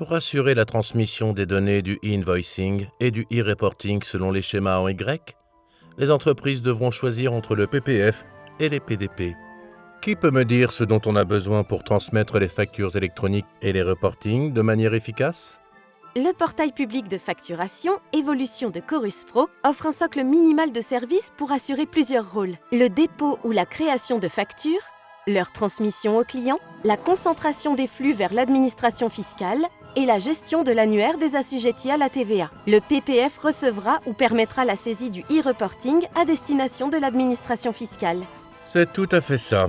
Pour assurer la transmission des données du e-invoicing et du e-reporting selon les schémas en Y, les entreprises devront choisir entre le PPF et les PDP. Qui peut me dire ce dont on a besoin pour transmettre les factures électroniques et les reportings de manière efficace ? Le portail public de facturation, évolution de Chorus Pro, offre un socle minimal de services pour assurer plusieurs rôles. Le dépôt ou la création de factures, leur transmission aux clients, la concentration des flux vers l'administration fiscale et la gestion de l'annuaire des assujettis à la TVA. Le PPF recevra ou permettra la saisie du e-reporting à destination de l'administration fiscale. C'est tout à fait ça.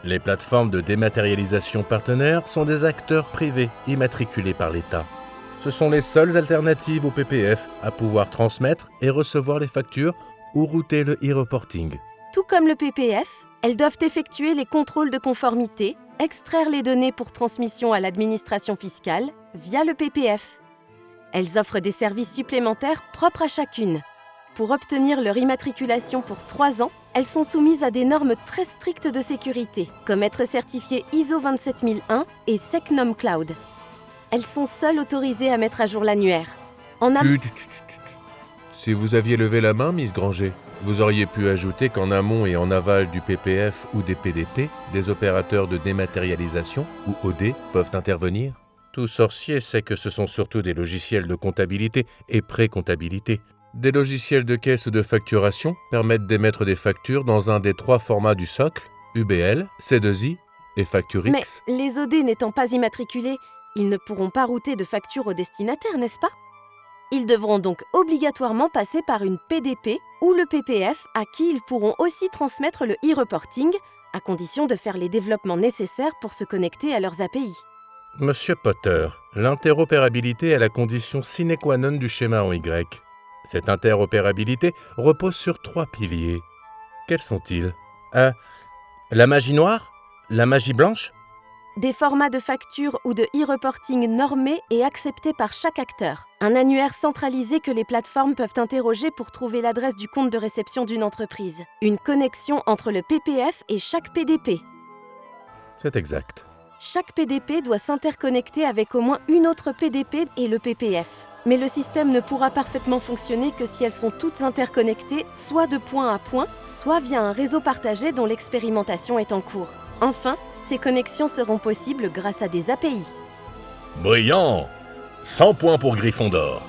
Les plateformes de dématérialisation partenaires sont des acteurs privés immatriculés par l'État. Ce sont les seules alternatives au PPF à pouvoir transmettre et recevoir les factures ou router le e-reporting. Tout comme le PPF, elles doivent effectuer les contrôles de conformité, extraire les données pour transmission à l'administration fiscale via le PPF. Elles offrent des services supplémentaires propres à chacune. Pour obtenir leur immatriculation pour 3 ans, elles sont soumises à des normes très strictes de sécurité, comme être certifiées ISO 27001 et SecNum Cloud. Elles sont seules autorisées à mettre à jour l'annuaire. Si vous aviez levé la main, Miss Granger, vous auriez pu ajouter qu'en amont et en aval du PPF ou des PDP, des opérateurs de dématérialisation, ou OD, peuvent intervenir. Tout sorcier sait que ce sont surtout des logiciels de comptabilité et pré-comptabilité. Des logiciels de caisse ou de facturation permettent d'émettre des factures dans un des 3 formats du socle, UBL, C2I et FactureX. Mais les OD n'étant pas immatriculés, ils ne pourront pas router de facture au destinataire, n'est-ce pas ? Ils devront donc obligatoirement passer par une PDP ou le PPF à qui ils pourront aussi transmettre le e-reporting, à condition de faire les développements nécessaires pour se connecter à leurs API. Monsieur Potter, l'interopérabilité est la condition sine qua non du schéma en Y. Cette interopérabilité repose sur 3 piliers. Quels sont-ils ? La magie noire ? La magie blanche ? Des formats de facture ou de e-reporting normés et acceptés par chaque acteur. Un annuaire centralisé que les plateformes peuvent interroger pour trouver l'adresse du compte de réception d'une entreprise. Une connexion entre le PPF et chaque PDP. C'est exact. Chaque PDP doit s'interconnecter avec au moins une autre PDP et le PPF. Mais le système ne pourra parfaitement fonctionner que si elles sont toutes interconnectées, soit de point à point, soit via un réseau partagé dont l'expérimentation est en cours. Enfin, ces connexions seront possibles grâce à des API. Brillant ! 100 points pour Gryffondor.